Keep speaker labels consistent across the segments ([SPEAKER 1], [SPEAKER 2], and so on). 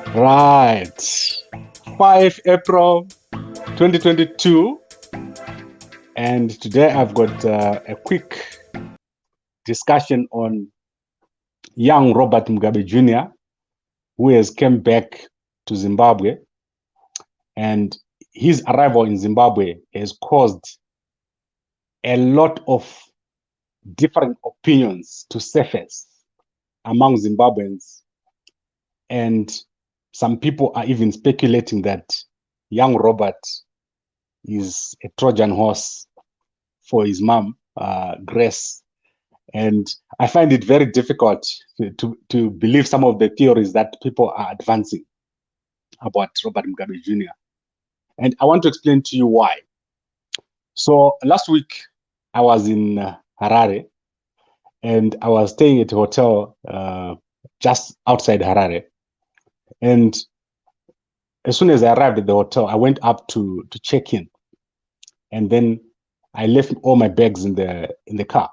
[SPEAKER 1] Right. 5 April 2022. And today I've got a quick discussion on young Robert Mugabe Jr., who has come back to Zimbabwe. And his arrival in Zimbabwe has caused a lot of different opinions to surface among Zimbabweans. And some people are even speculating that young Robert is a Trojan horse for his mom, Grace. And I find it very difficult to believe some of the theories that people are advancing about Robert Mugabe Jr. And I want to explain to you why. So last week, I was in Harare, and I was staying at a hotel just outside Harare. And as soon as I arrived at the hotel, I went up to check in. And then I left all my bags in the car.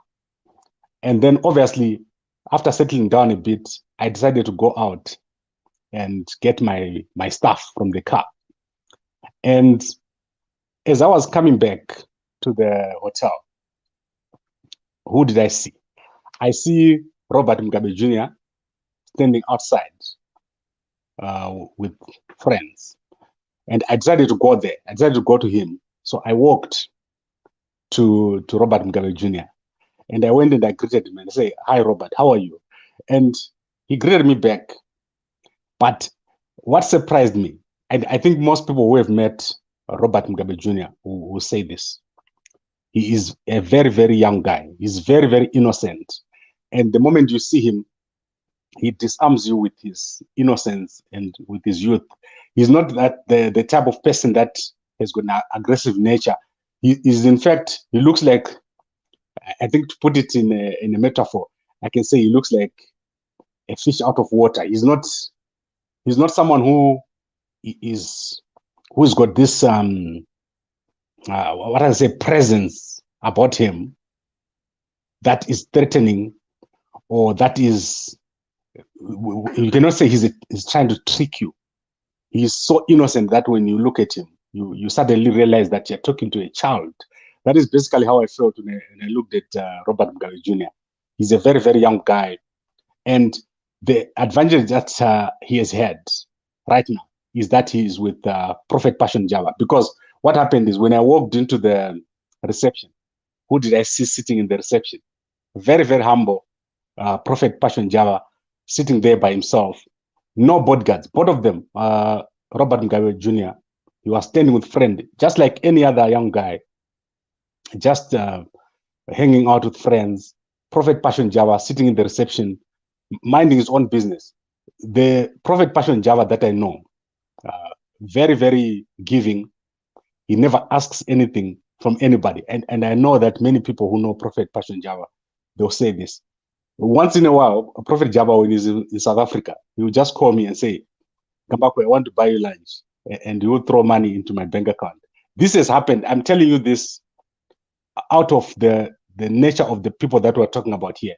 [SPEAKER 1] And then obviously, after settling down a bit, I decided to go out and get my stuff from the car. And as I was coming back to the hotel, who did I see? I see Robert Mugabe Jr. standing outside with friends. And I decided to go there. I decided to go to him. So I walked to Robert Mugabe Jr. And I went and I greeted him and I said, "Hi, Robert, how are you?" And he greeted me back. But what surprised me, and I think most people who have met Robert Mugabe Jr. will say this, he is a very, very young guy. He's very, very innocent. And the moment you see him, he disarms you with his innocence and with his youth. He's not that the type of person that has got an aggressive nature. He is, in fact, he looks like, I think to put it in a metaphor, I can say he looks like a fish out of water. He's not someone who's got this what I say presence about him that is threatening, or that is, you cannot say he's trying to trick you. He's so innocent that when you look at him, you suddenly realize that you're talking to a child. That is basically how I felt when I looked at Robert Mugabe Jr. He's a very, very young guy. And the advantage that he has had right now is that he is with Prophet Passion Java. Because what happened is when I walked into the reception, who did I see sitting in the reception? Very, very humble Prophet Passion Java sitting there by himself. No bodyguards, both of them. Robert Mugabe Jr., he was standing with friend, just like any other young guy, just hanging out with friends. Prophet Passion Java sitting in the reception, minding his own business. The Prophet Passion Java that I know, very, very giving. He never asks anything from anybody. And I know that many people who know Prophet Passion Java, they'll say this. Once in a while, Prophet Java, when he's in South Africa, he will just call me and say, "Kambako, I want to buy you lunch." And he will throw money into my bank account. This has happened. I'm telling you this out of the nature of the people that we're talking about here.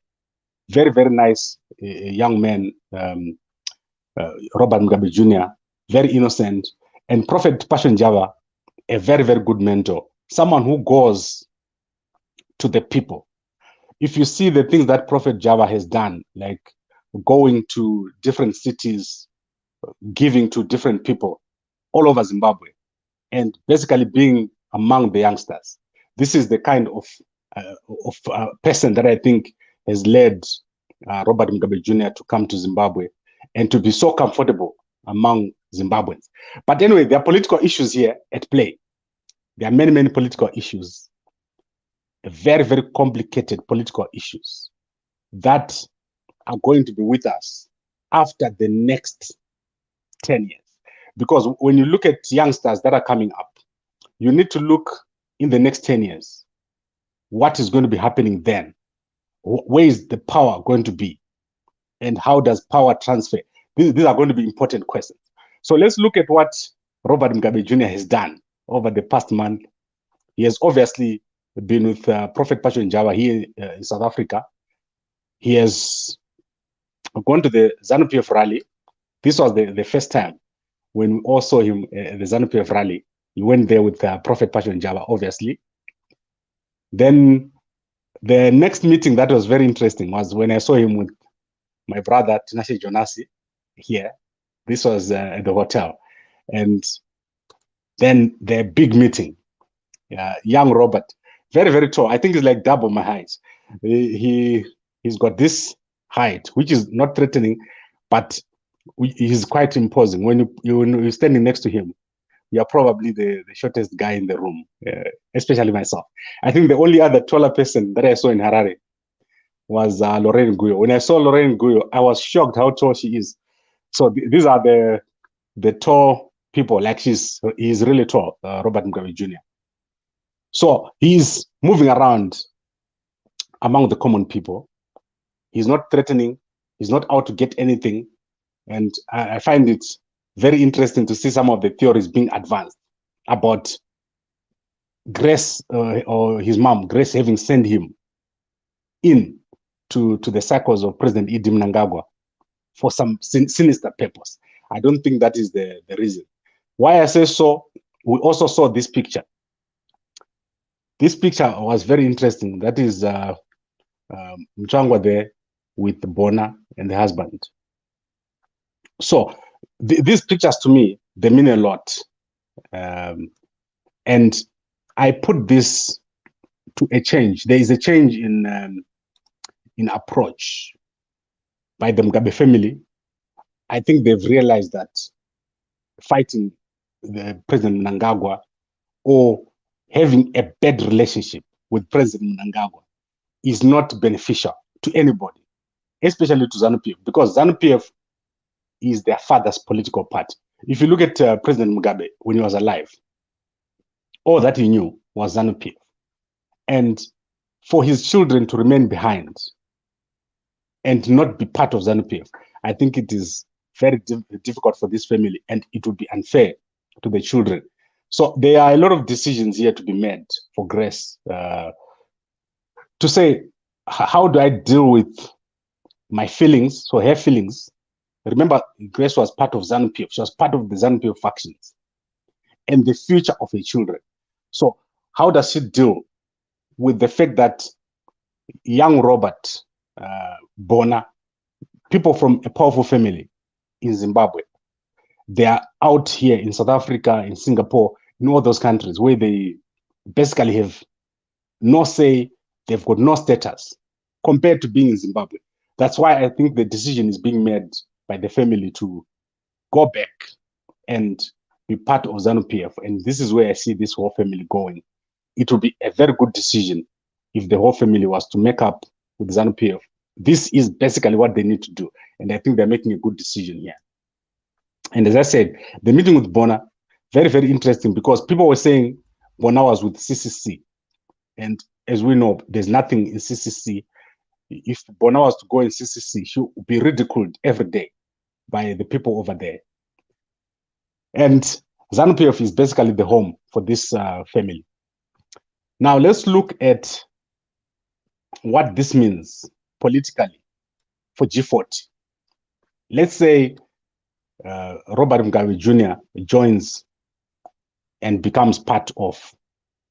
[SPEAKER 1] Very, very nice young man, Robert Mugabe Jr., very innocent. And Prophet Passion Java, a very, very good mentor, someone who goes to the people. If you see the things that Prophet Java has done, like going to different cities, giving to different people all over Zimbabwe, and basically being among the youngsters, this is the kind of person that I think has led Robert Mugabe Jr. to come to Zimbabwe and to be so comfortable among Zimbabweans. But anyway, there are political issues here at play. There are many, many political issues, very, very complicated political issues that are going to be with us after the next 10 years. Because when you look at youngsters that are coming up, you need to look in the next 10 years. What is going to be happening then? Where is the power going to be? And how does power transfer? These are going to be important questions. So let's look at what Robert Mugabe Jr. has done over the past month. He has obviously been with Prophet Passion Java here in South Africa. He has gone to the ZANU-PF rally. This was the first time when we all saw him at the ZANU-PF rally. He went there with Prophet Passion Java, obviously. Then the next meeting that was very interesting was when I saw him with my brother, Tinashe Jonasi, here. This was at the hotel. And then the big meeting, young Robert, very, very tall. I think he's like double my height. He's got this height, which is not threatening, but he's quite imposing. When you're standing next to him, you're probably the shortest guy in the room, especially myself. I think the only other taller person that I saw in Harare was Lorraine Guyo. When I saw Lorraine Guyo, I was shocked how tall she is. So these are the tall people. Like he's really tall, Robert Mugabe Jr. So he's moving around among the common people. He's not threatening. He's not out to get anything. And I find it very interesting to see some of the theories being advanced about Grace or his mom, Grace, having sent him in to the circles of President Idi Mnangagwa for some sinister purpose. I don't think that is the reason. Why I say so, we also saw this picture. This picture was very interesting. That is Mchangwa there with Bona and the husband. So these pictures to me, they mean a lot. And I put this to a change. There is a change in approach by the Mugabe family. I think they've realized that fighting the President Mnangagwa or having a bad relationship with President Mnangagwa is not beneficial to anybody, especially to ZANU-PF, because ZANU-PF is their father's political party. If you look at President Mugabe when he was alive, all that he knew was ZANU-PF. And for his children to remain behind and not be part of ZANU-PF, I think it is very difficult for this family, and it would be unfair to the children. So there are a lot of decisions here to be made for Grace to say, how do I deal with my feelings, so her feelings? Remember, Grace was part of ZANU-PF. She was part of the ZANU-PF factions and the future of her children. So how does she deal with the fact that young Robert, Bona, people from a powerful family in Zimbabwe, they are out here in South Africa, in Singapore, in all those countries where they basically have no say, they've got no status compared to being in Zimbabwe. That's why I think the decision is being made by the family to go back and be part of ZANU-PF. And this is where I see this whole family going. It would be a very good decision if the whole family was to make up with ZANU-PF. This is basically what they need to do. And I think they're making a good decision here. And as I said, the meeting with Bona, very, very interesting, because people were saying Bona was with CCC. And as we know, there's nothing in CCC. If Bona was to go in CCC, she would be ridiculed every day by the people over there. And ZANU-PF is basically the home for this family. Now, let's look at what this means politically for G40. Let's say Robert Mugabe Jr. joins and becomes part of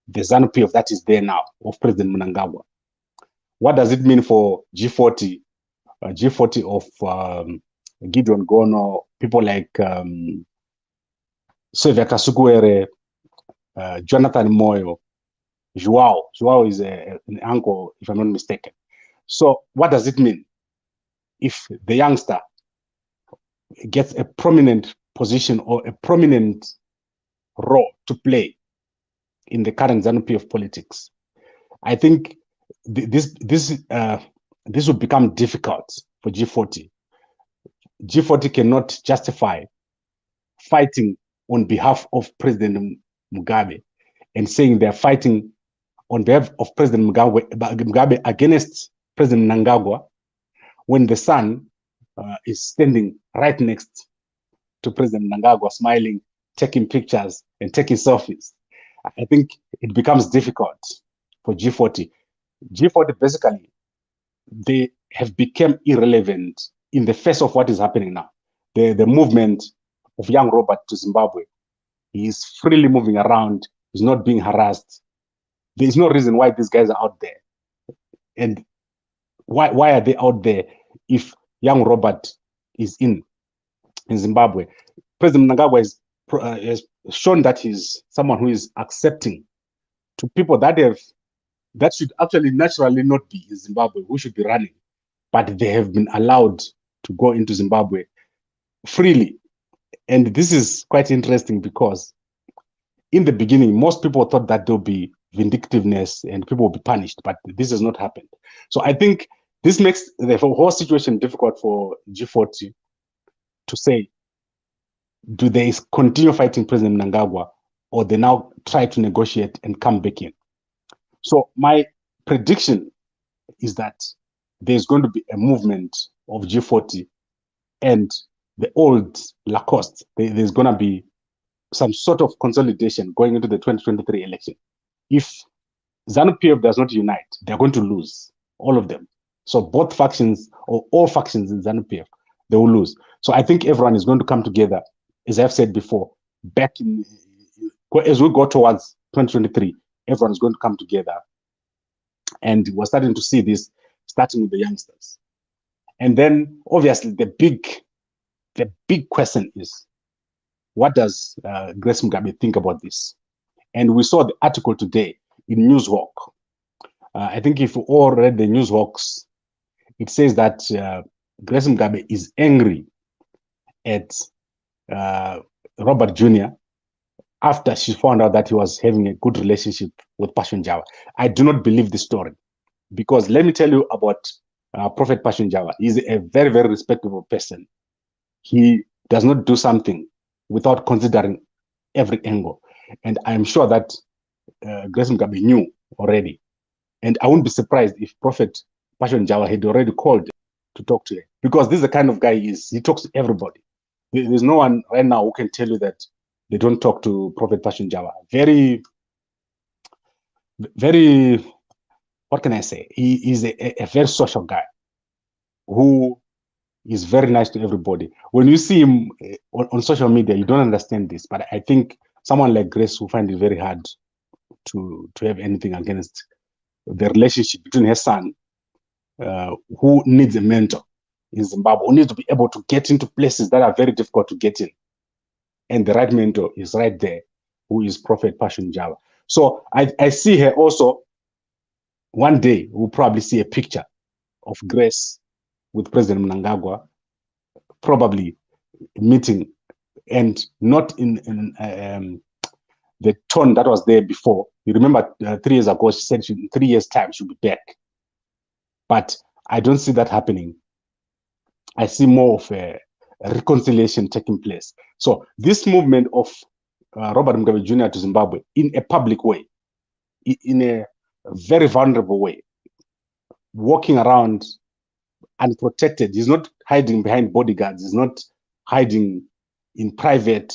[SPEAKER 1] the ZANU-PF that is there now, of President Mnangagwa. What does it mean for G40? G40 of Gideon Gono, people like Sylvia Kasukuere, Jonathan Moyo, Joao. Joao is an uncle, if I'm not mistaken. So what does it mean if the youngster gets a prominent position or a prominent role to play in the current ZANU-PF politics? I think this will become difficult for G40. G40 cannot justify fighting on behalf of President Mugabe and saying they're fighting on behalf of President Mugabe against President Mnangagwa when the son is standing right next to President Mnangagwa, smiling, taking pictures and taking selfies. I think it becomes difficult for G40. G40 basically, they have become irrelevant in the face of what is happening now. the movement of young Robert to Zimbabwe. He is freely moving around. He's not being harassed. There's no reason why these guys are out there. And why are they out there if young Robert is in Zimbabwe? President Mnangagwa has shown that he's someone who is accepting to people that should actually naturally not be in Zimbabwe, who should be running, but they have been allowed to go into Zimbabwe freely. And this is quite interesting because in the beginning, most people thought that there'll be vindictiveness and people will be punished, but this has not happened. So I think this makes the whole situation difficult for G40 to say, do they continue fighting President Mnangagwa or they now try to negotiate and come back in? So my prediction is that there's going to be a movement of G40 and the old Lacoste. There's going to be some sort of consolidation going into the 2023 election. If ZANU-PF does not unite, they're going to lose, all of them. So both factions or all factions in ZANU-PF, they will lose. So I think everyone is going to come together, as I've said before, as we go towards 2023, everyone is going to come together. And we're starting to see this starting with the youngsters. And then obviously the big question is, what does Grace Mugabe think about this? And we saw the article today in Newshawk. I think if you all read the Newshawks, it says that Grace Mugabe is angry at Robert Jr. after she found out that he was having a good relationship with Passion Jawa. I do not believe this story because let me tell you about Prophet Passion Jawa. He's a very, very respectable person. He does not do something without considering every angle. And I'm sure that Grace Mugabe knew already. And I wouldn't be surprised if Prophet Passion Jawa had already called to talk to her, because this is the kind of guy he is. He talks to everybody. There's no one right now who can tell you that they don't talk to Prophet Passion Jawa. Very, very, what can I say? He is a very social guy who is very nice to everybody. When you see him on social media, you don't understand this, but I think someone like Grace will find it very hard to have anything against the relationship between her son, who needs a mentor in Zimbabwe, who needs to be able to get into places that are very difficult to get in. And the right mentor is right there, who is Prophet Passion Jawa. So I see her also, one day we'll probably see a picture of Grace with President Mnangagwa, probably meeting, and not in the tone that was there before. You remember 3 years ago, she said in 3 years' time she'll be back. But I don't see that happening. I see more of a reconciliation taking place. So this movement of Robert Mugabe Jr. to Zimbabwe in a public way, in a very vulnerable way, walking around unprotected. He's not hiding behind bodyguards. He's not hiding in private.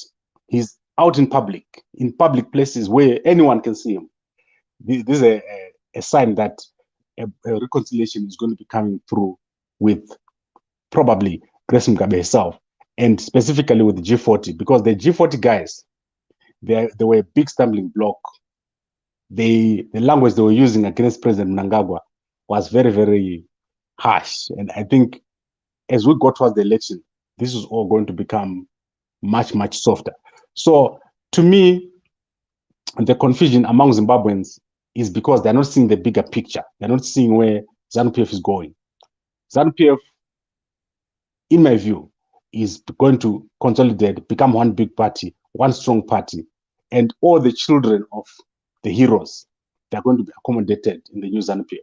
[SPEAKER 1] He's out in public places where anyone can see him. This is a sign that a reconciliation is going to be coming through with probably Grace Mugabe herself, and specifically with the G40, because the G40 guys, they were a big stumbling block. The language they were using against President Mnangagwa was very, very harsh. And I think as we go towards the election, this is all going to become much, much softer. So to me, the confusion among Zimbabweans is because they're not seeing the bigger picture. They're not seeing where ZANU-PF is going. ZANU-PF, in my view, is going to consolidate, become one big party, one strong party, and all the children of the heroes, they're going to be accommodated in the new ZANU-PF.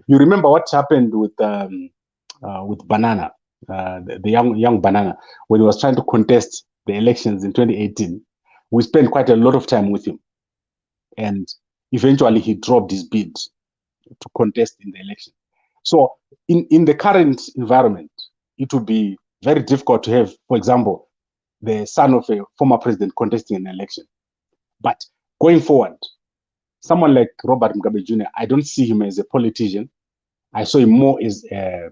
[SPEAKER 1] You remember what happened with Banana, the young Banana, when he was trying to contest the elections in 2018. We spent quite a lot of time with him, and eventually he dropped his bid to contest in the election. So in the current environment, it would be very difficult to have, for example, the son of a former president contesting an election. But going forward, someone like Robert Mugabe Jr., I don't see him as a politician. I saw him more as a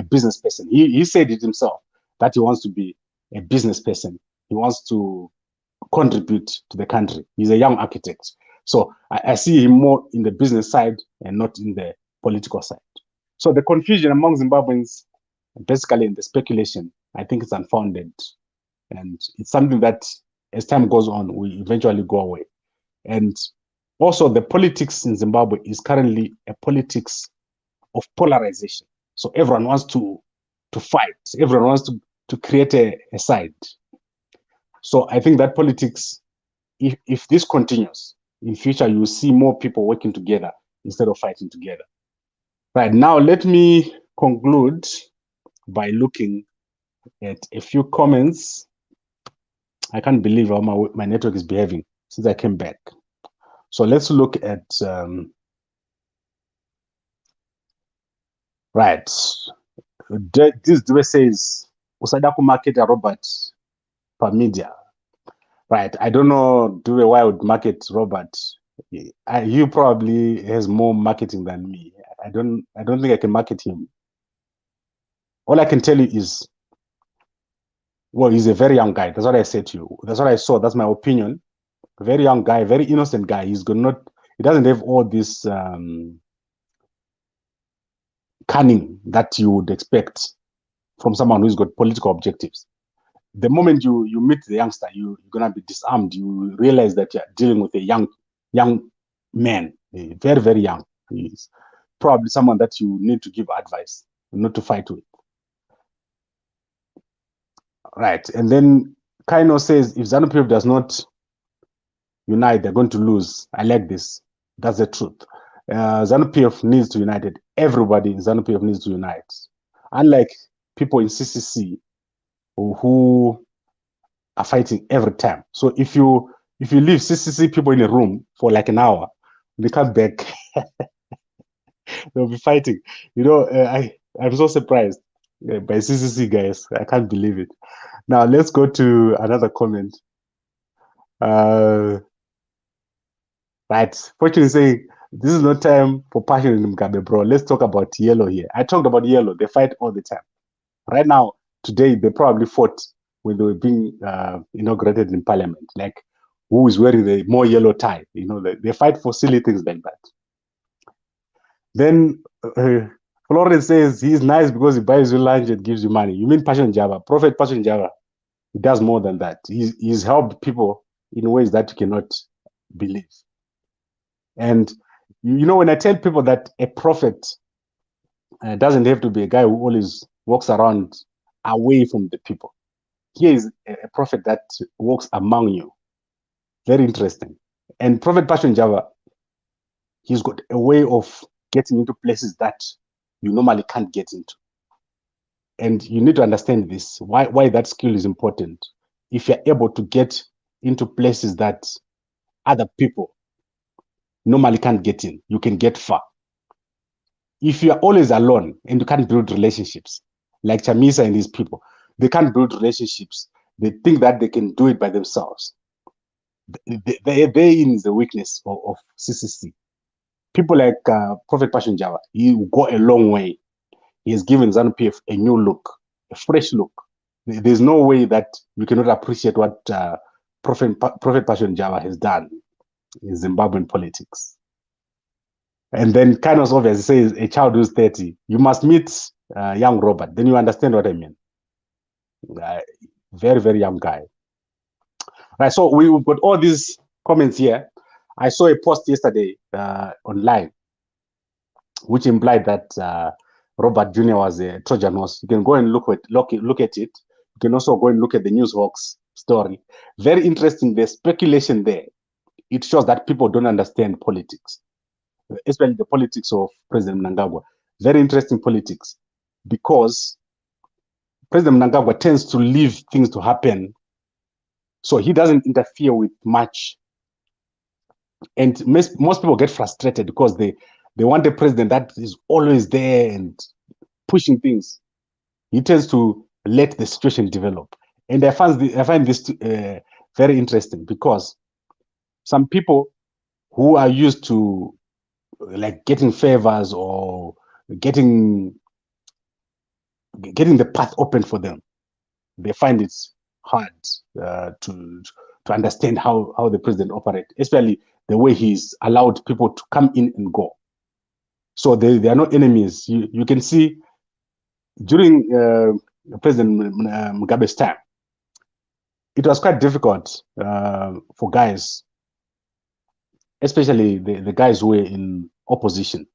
[SPEAKER 1] business person. He said it himself that he wants to be a business person. He wants to contribute to the country. He's a young architect. So I see him more in the business side and not in the political side. So the confusion among Zimbabweans, basically in the speculation, I think it's unfounded. And it's something that as time goes on, will eventually go away. And also the politics in Zimbabwe is currently a politics of polarization. So everyone wants to fight. Everyone wants to create a side. So I think that politics, if this continues, in future, you will see more people working together instead of fighting together. Right, now let me conclude by looking at a few comments. I can't believe how my network is behaving since I came back. So let's look at, right. This Dube says, Usada market a Robert per media. Right, I don't know Dube why I would market Robert. You probably has more marketing than me. I don't think I can market him. All I can tell you is, well, he's a very young guy. That's what I said to you. That's what I saw. That's my opinion. Very young guy, very innocent guy. He doesn't have all this cunning that you would expect from someone who's got political objectives. The moment you meet the youngster, you're gonna be disarmed. You realize that you're dealing with a young man, very, very young. He's probably someone that you need to give advice, not to fight with. Right. And then Kaino says, if ZANU-PF does not unite, they're going to lose. I like this. That's the truth. ZANU-PF needs to unite. Everybody in ZANU-PF needs to unite. Unlike people in CCC who are fighting every time. So if you leave CCC people in a room for like an hour, they come back, they'll be fighting. You know, I'm so surprised by CCC guys. I can't believe it. Now let's go to another comment. Right, Fortune saying this is not time for passion in Mugabe, bro. Let's talk about yellow here. I talked about yellow. They fight all the time. Right now, today, they probably fought when they were being inaugurated in parliament. Like, who is wearing the more yellow tie? You know, they fight for silly things like that. Then Florence says he's nice because he buys you lunch and gives you money. You mean Passion Java? Prophet Passion Java. He does more than that. He's helped people in ways that you cannot believe. And you know, when I tell people that a prophet doesn't have to be a guy who always walks around away from the people. Here is a prophet that walks among you. Very interesting. And Prophet Passion Java, he's got a way of getting into places that you normally can't get into. And you need to understand this, why that skill is important. If you're able to get into places that other people normally can't get in, you can get far. If you're always alone and you can't build relationships, like Chamisa and these people, they can't build relationships. They think that they can do it by themselves. Therein is the weakness of CCC. People like Prophet Passion Java, he will go a long way. He has given ZANU-PF a new look, a fresh look. There's no way that you cannot appreciate what Prophet Passion Java has done in Zimbabwean politics. And then kind of obvious, says a child who's 30, you must meet young Robert, then you understand what I mean. Very, very young guy. Right, so we've got all these comments here. I saw a post yesterday online, which implied that Robert Jr. was a Trojan horse. You can go and look at it. You can also go and look at the Newshawks story. Very interesting, the speculation there. It shows that people don't understand politics, especially the politics of President Mnangagwa. Very interesting politics, because President Mnangagwa tends to leave things to happen, so he doesn't interfere with much. And most people get frustrated because they want a president that is always there and pushing things. He tends to let the situation develop. And I find this very interesting, because some people who are used to like getting favors or getting the path open for them, they find it hard to understand how the president operates, especially the way he's allowed people to come in and go. So they are not enemies. You can see during President Mugabe's time, it was quite difficult for guys, especially the guys who were in opposition,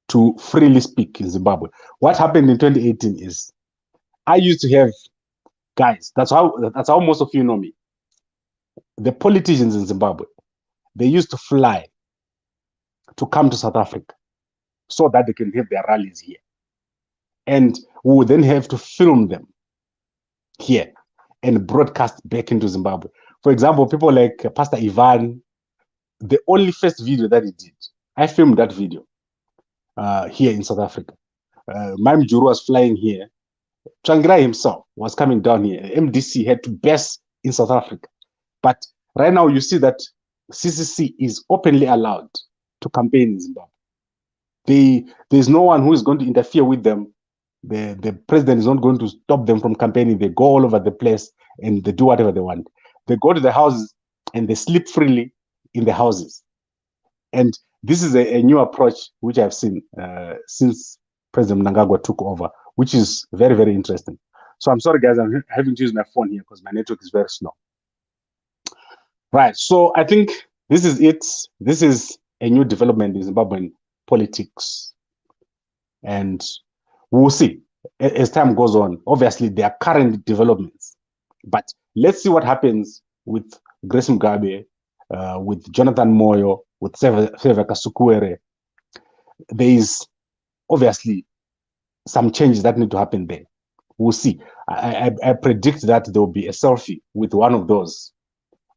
[SPEAKER 1] to freely speak in Zimbabwe. What happened in 2018 is I used to have guys. That's how most of you know me. The politicians in Zimbabwe, they used to fly to come to South Africa so that they can have their rallies here. And we would then have to film them here and broadcast back into Zimbabwe. For example, people like Pastor Ivan, the only first video that he did, I filmed that video here in South Africa. Mime Juru was flying here. Changirai himself was coming down here. MDC had to base in South Africa. But right now you see that CCC is openly allowed to campaign in Zimbabwe. There's no one who is going to interfere with them. The president is not going to stop them from campaigning. They go all over the place and they do whatever they want. They go to the houses and they sleep freely in the houses. And this is a new approach which I've seen since President Mnangagwa took over, which is very, very interesting. So I'm sorry, guys, I'm having to use my phone here because my network is very slow. Right, so I think this is it. This is a new development in Zimbabwean politics. And we'll see as time goes on. Obviously, there are current developments. But let's see what happens with Grace Mugabe, with Jonathan Moyo, with Seveka Kasukuwere. There is obviously some changes that need to happen there. We'll see. I predict that there will be a selfie with one of those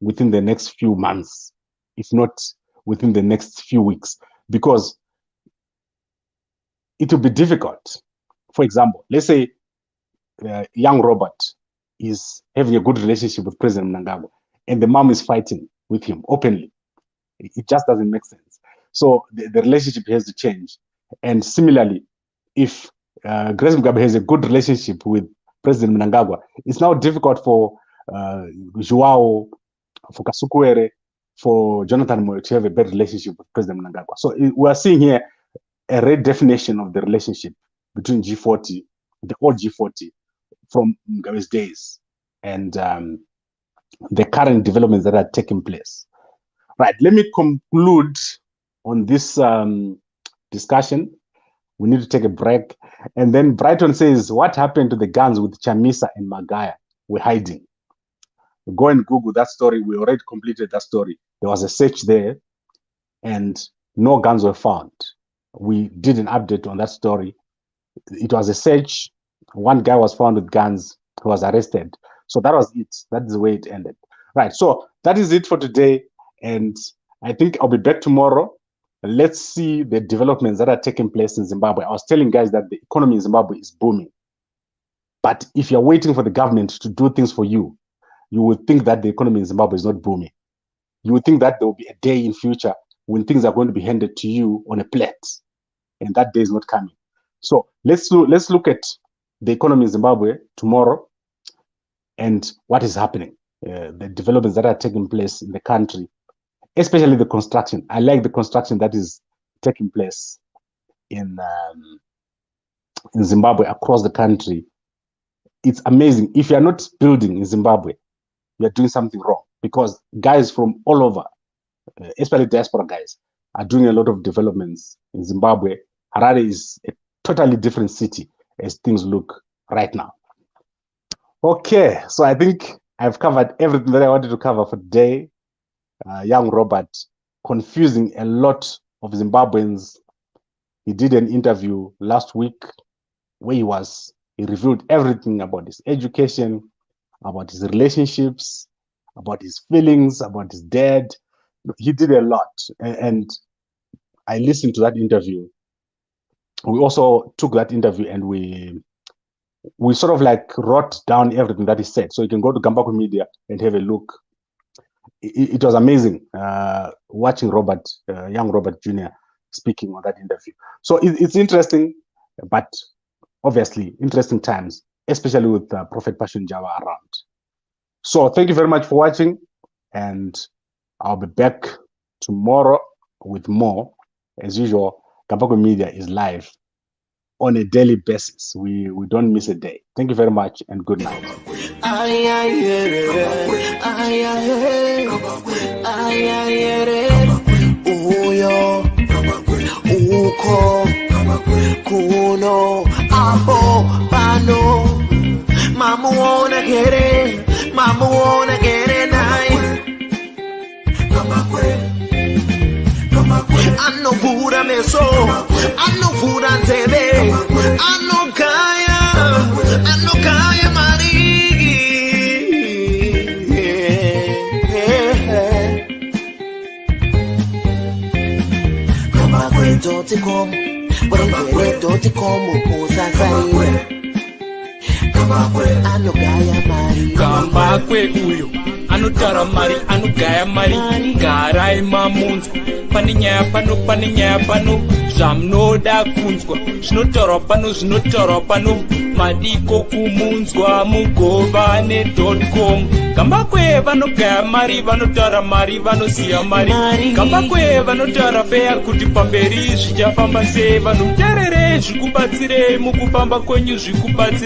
[SPEAKER 1] within the next few months, if not within the next few weeks, because it will be difficult. For example, let's say young Robert is having a good relationship with President Mnangagwa, and the mom is fighting with him openly. It just doesn't make sense. So the relationship has to change. And similarly, if Grace Mugabe has a good relationship with President Mnangagwa, it's now difficult for Joao, for Kasukuwere, for Jonathan Moyo to have a bad relationship with President Mnangagwa. So we are seeing here a redefinition of the relationship between G40, the old G40, from Mugabe's days, and the current developments that are taking place. Right, let me conclude on this discussion. We need to take a break. And then Brighton says, what happened to the guns with Chamisa and Magaya? We're hiding. Go and Google that story. We already completed that story. There was a search there and no guns were found. We did an update on that story. It was a search. One guy was found with guns, who was arrested. So that was it. That's the way it ended. Right, so that is it for today. And I think I'll be back tomorrow. Let's see the developments that are taking place in Zimbabwe. I was telling guys that the economy in Zimbabwe is booming. But if you're waiting for the government to do things for you, you would think that the economy in Zimbabwe is not booming. You would think that there will be a day in future when things are going to be handed to you on a plate. And that day is not coming. So let's look at the economy in Zimbabwe tomorrow and what is happening, the developments that are taking place in the country, especially the construction. I like the construction that is taking place in Zimbabwe across the country. It's amazing. If you're not building in Zimbabwe, you're doing something wrong, because guys from all over, especially diaspora guys, are doing a lot of developments in Zimbabwe. Harare is a totally different city as things look right now. Okay, so I think I've covered everything that I wanted to cover for today. Young Robert confusing a lot of Zimbabweans. He did an interview last week where he revealed everything about his education, about his relationships, about his feelings, about his dad. He did a lot. And I listened to that interview. We also took that interview and we sort of like wrote down everything that he said. So you can go to Gambaku Media and have a look. It was amazing watching Robert, young Robert Jr. speaking on that interview. So it's interesting, but obviously interesting times, especially with Prophet Passion Jawa around. So thank you very much for watching, and I'll be back tomorrow with more. As usual, Gambakwe Media is live on a daily basis. We don't miss a day. Thank you very much and good night.
[SPEAKER 2] Kuno aho pano mama wanna get it nice. I know food I meso, I know food I tebe, I know kaya mari. Don't come, don't come,
[SPEAKER 3] Kambakwe uyo anotara mari anogaya mari garai mamunzwa pane nyaya pano zvamunoda kunzwa zvinotaurwa pano madiko kumunzwa mugova ne.com. Kambakwe vanogaya mari vanotara mari vanosiya mari. Kambakwe vanotara feya kuti pamberi zvichafamba sei. Vanhu terere zvikubatsire mukufamba kwenyu zvikubatsire.